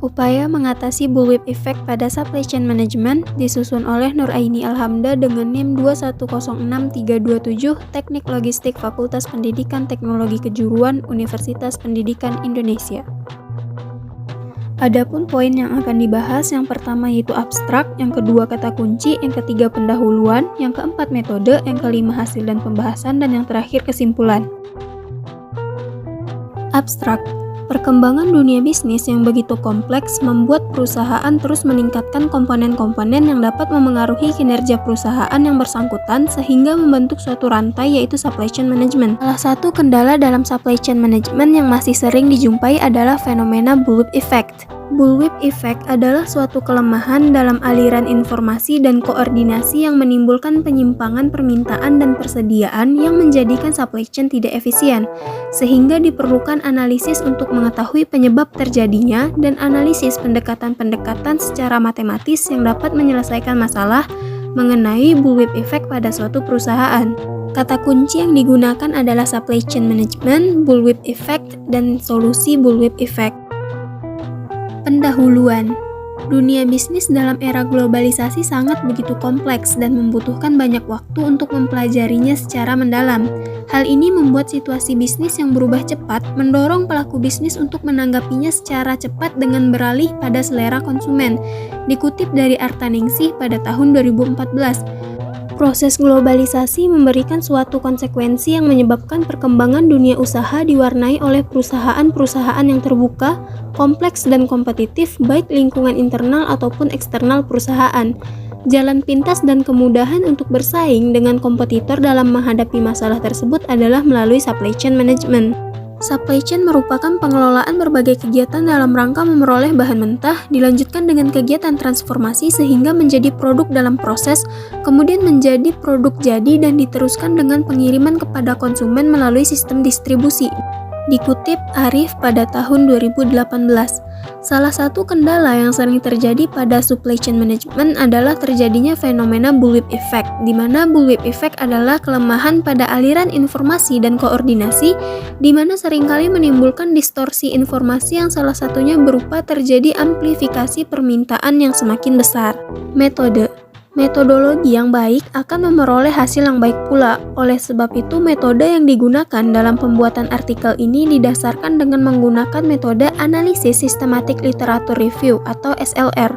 Upaya mengatasi bullwhip effect pada supply chain management disusun oleh Nuraini Alhamda dengan NIM 2106327 Teknik Logistik Fakultas Pendidikan Teknologi Kejuruan Universitas Pendidikan Indonesia. Adapun poin yang akan dibahas, yang pertama yaitu abstrak, yang kedua kata kunci, yang ketiga pendahuluan, yang keempat metode, yang kelima hasil dan pembahasan, dan yang terakhir kesimpulan. Abstrak. Perkembangan dunia bisnis yang begitu kompleks membuat perusahaan terus meningkatkan komponen-komponen yang dapat memengaruhi kinerja perusahaan yang bersangkutan sehingga membentuk suatu rantai, yaitu supply chain management. Salah satu kendala dalam supply chain management yang masih sering dijumpai adalah fenomena bullwhip effect. Bullwhip effect adalah suatu kelemahan dalam aliran informasi dan koordinasi yang menimbulkan penyimpangan permintaan dan persediaan yang menjadikan supply chain tidak efisien, sehingga diperlukan analisis untuk mengetahui penyebab terjadinya dan analisis pendekatan-pendekatan secara matematis yang dapat menyelesaikan masalah mengenai bullwhip effect pada suatu perusahaan. Kata kunci yang digunakan adalah supply chain management, bullwhip effect, dan solusi bullwhip effect. Pendahuluan. Dunia bisnis dalam era globalisasi sangat begitu kompleks dan membutuhkan banyak waktu untuk mempelajarinya secara mendalam. Hal ini membuat situasi bisnis yang berubah cepat mendorong pelaku bisnis untuk menanggapinya secara cepat dengan beralih pada selera konsumen. Dikutip dari Artaningsih pada tahun 2014. Proses globalisasi memberikan suatu konsekuensi yang menyebabkan perkembangan dunia usaha diwarnai oleh perusahaan-perusahaan yang terbuka, kompleks dan kompetitif baik lingkungan internal ataupun eksternal perusahaan. Jalan pintas dan kemudahan untuk bersaing dengan kompetitor dalam menghadapi masalah tersebut adalah melalui supply chain management. Supply chain merupakan pengelolaan berbagai kegiatan dalam rangka memperoleh bahan mentah, dilanjutkan dengan kegiatan transformasi sehingga menjadi produk dalam proses, kemudian menjadi produk jadi dan diteruskan dengan pengiriman kepada konsumen melalui sistem distribusi. Dikutip Arif pada tahun 2018. Salah satu kendala yang sering terjadi pada supply chain management adalah terjadinya fenomena bullwhip effect, di mana bullwhip effect adalah kelemahan pada aliran informasi dan koordinasi, di mana seringkali menimbulkan distorsi informasi yang salah satunya berupa terjadi amplifikasi permintaan yang semakin besar. Metode. Metodologi yang baik akan memperoleh hasil yang baik pula. Oleh sebab itu, metode yang digunakan dalam pembuatan artikel ini didasarkan dengan menggunakan metode analisis sistematik literatur review atau SLR.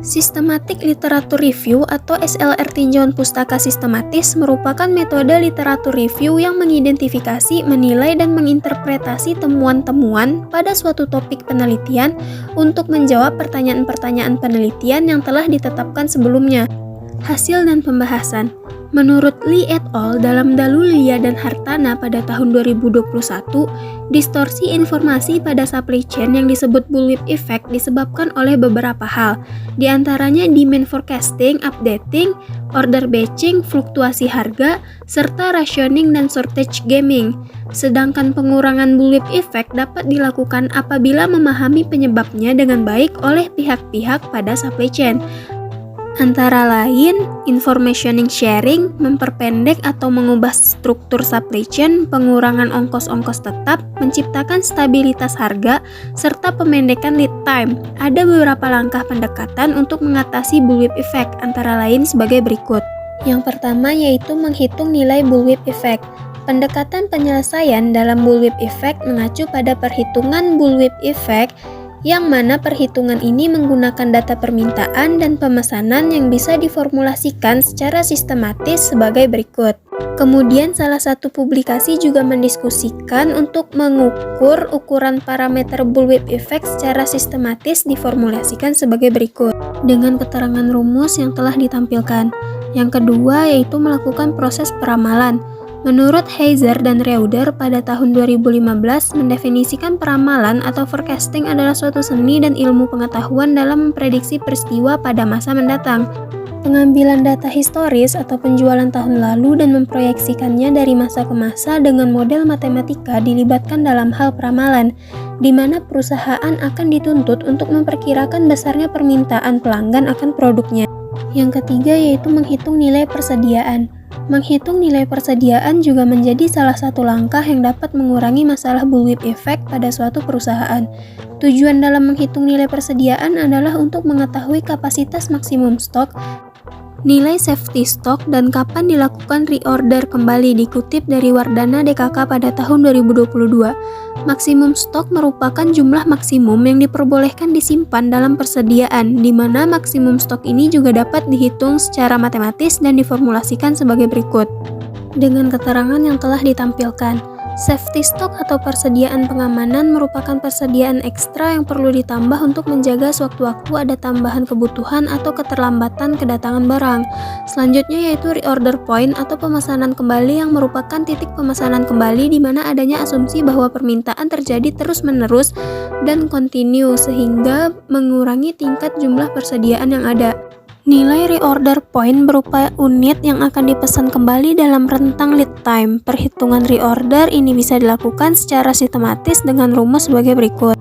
Systematic Literature Review atau SLR tinjauan pustaka sistematis merupakan metode literatur review yang mengidentifikasi, menilai, dan menginterpretasi temuan-temuan pada suatu topik penelitian untuk menjawab pertanyaan-pertanyaan penelitian yang telah ditetapkan sebelumnya. Hasil dan pembahasan. Menurut Lee et al. Dalam Dalulia dan Hartana pada tahun 2021, distorsi informasi pada supply chain yang disebut bullwhip effect disebabkan oleh beberapa hal, di antaranya demand forecasting, updating, order batching, fluktuasi harga, serta rationing dan shortage gaming. Sedangkan pengurangan bullwhip effect dapat dilakukan apabila memahami penyebabnya dengan baik oleh pihak-pihak pada supply chain. Antara lain, informationing sharing, memperpendek atau mengubah struktur supply chain, pengurangan ongkos-ongkos tetap, menciptakan stabilitas harga, serta pemendekan lead time. Ada beberapa langkah pendekatan untuk mengatasi bullwhip effect, antara lain sebagai berikut. Yang pertama yaitu menghitung nilai bullwhip effect. Pendekatan penyelesaian dalam bullwhip effect mengacu pada perhitungan bullwhip effect, yang mana perhitungan ini menggunakan data permintaan dan pemesanan yang bisa diformulasikan secara sistematis sebagai berikut. Kemudian salah satu publikasi juga mendiskusikan untuk mengukur ukuran parameter bullwhip effect secara sistematis diformulasikan sebagai berikut, dengan keterangan rumus yang telah ditampilkan. Yang kedua yaitu melakukan proses peramalan. Menurut Heiser dan Reuter pada tahun 2015 mendefinisikan peramalan atau forecasting adalah suatu seni dan ilmu pengetahuan dalam memprediksi peristiwa pada masa mendatang. Pengambilan data historis atau penjualan tahun lalu dan memproyeksikannya dari masa ke masa dengan model matematika dilibatkan dalam hal peramalan, di mana perusahaan akan dituntut untuk memperkirakan besarnya permintaan pelanggan akan produknya. Yang ketiga yaitu menghitung nilai persediaan. Menghitung nilai persediaan juga menjadi salah satu langkah yang dapat mengurangi masalah bullwhip effect pada suatu perusahaan. Tujuan dalam menghitung nilai persediaan adalah untuk mengetahui kapasitas maksimum stok, nilai safety stock, dan kapan dilakukan reorder kembali, dikutip dari Wardana DKK pada tahun 2022. Maksimum stok merupakan jumlah maksimum yang diperbolehkan disimpan dalam persediaan, di mana maksimum stok ini juga dapat dihitung secara matematis dan diformulasikan sebagai berikut. Dengan keterangan yang telah ditampilkan, safety stock atau persediaan pengamanan merupakan persediaan ekstra yang perlu ditambah untuk menjaga sewaktu-waktu ada tambahan kebutuhan atau keterlambatan kedatangan barang. Selanjutnya yaitu reorder point atau pemesanan kembali yang merupakan titik pemesanan kembali di mana adanya asumsi bahwa permintaan terjadi terus-menerus dan kontinu sehingga mengurangi tingkat jumlah persediaan yang ada. Nilai reorder point berupa unit yang akan dipesan kembali dalam rentang lead time. Perhitungan reorder ini bisa dilakukan secara sistematis dengan rumus sebagai berikut.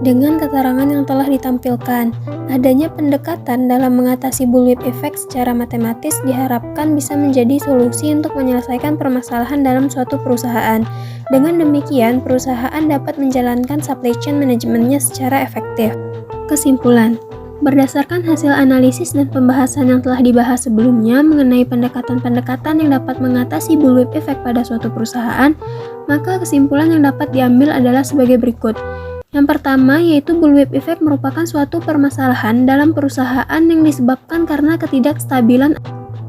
Dengan keterangan yang telah ditampilkan, adanya pendekatan dalam mengatasi bullwhip effect secara matematis diharapkan bisa menjadi solusi untuk menyelesaikan permasalahan dalam suatu perusahaan. Dengan demikian, perusahaan dapat menjalankan supply chain manajemennya secara efektif. Kesimpulan. Berdasarkan hasil analisis dan pembahasan yang telah dibahas sebelumnya mengenai pendekatan-pendekatan yang dapat mengatasi bullwhip effect pada suatu perusahaan, maka kesimpulan yang dapat diambil adalah sebagai berikut. Yang pertama yaitu bullwhip effect merupakan suatu permasalahan dalam perusahaan yang disebabkan karena ketidakstabilan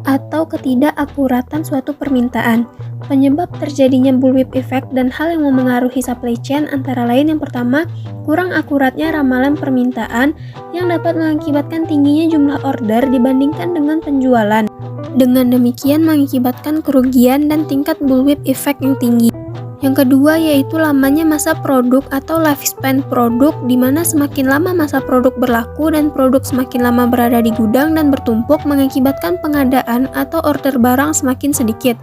atau ketidakakuratan suatu permintaan. Penyebab terjadinya bullwhip effect dan hal yang memengaruhi supply chain antara lain yang pertama, kurang akuratnya ramalan permintaan yang dapat mengakibatkan tingginya jumlah order dibandingkan dengan penjualan. Dengan demikian mengakibatkan kerugian dan tingkat bullwhip effect yang tinggi. Yang kedua yaitu lamanya masa produk atau lifespan produk, di mana semakin lama masa produk berlaku dan produk semakin lama berada di gudang dan bertumpuk mengakibatkan pengadaan atau order barang semakin sedikit.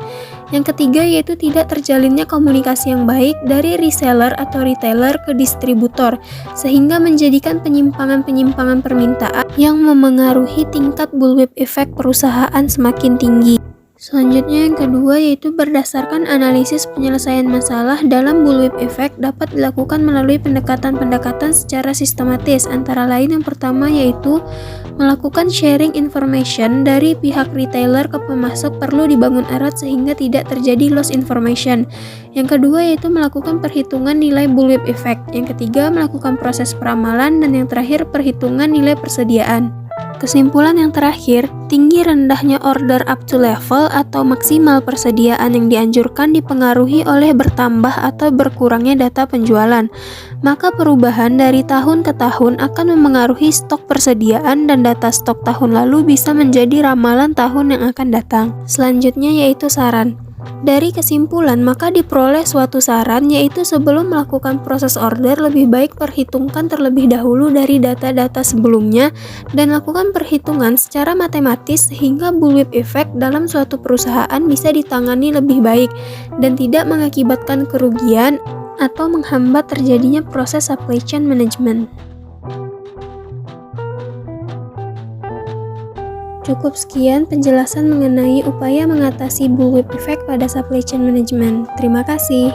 Yang ketiga yaitu tidak terjalinnya komunikasi yang baik dari reseller atau retailer ke distributor, sehingga menjadikan penyimpangan-penyimpangan permintaan yang memengaruhi tingkat bullwhip effect perusahaan semakin tinggi. Selanjutnya yang kedua yaitu berdasarkan analisis penyelesaian masalah dalam bullwhip effect dapat dilakukan melalui pendekatan-pendekatan secara sistematis, antara lain yang pertama yaitu melakukan sharing information dari pihak retailer ke pemasok perlu dibangun erat sehingga tidak terjadi loss information. Yang kedua yaitu melakukan perhitungan nilai bullwhip effect. Yang ketiga melakukan proses peramalan dan yang terakhir perhitungan nilai persediaan. Kesimpulan yang terakhir, tinggi rendahnya order up to level atau maksimal persediaan yang dianjurkan dipengaruhi oleh bertambah atau berkurangnya data penjualan. Maka perubahan dari tahun ke tahun akan memengaruhi stok persediaan dan data stok tahun lalu bisa menjadi ramalan tahun yang akan datang. Selanjutnya yaitu saran. Dari kesimpulan, maka diperoleh suatu saran yaitu sebelum melakukan proses order lebih baik perhitungkan terlebih dahulu dari data-data sebelumnya dan lakukan perhitungan secara matematis sehingga bullwhip effect dalam suatu perusahaan bisa ditangani lebih baik dan tidak mengakibatkan kerugian atau menghambat terjadinya proses supply chain management. Cukup sekian penjelasan mengenai upaya mengatasi bullwhip effect pada supply chain management. Terima kasih.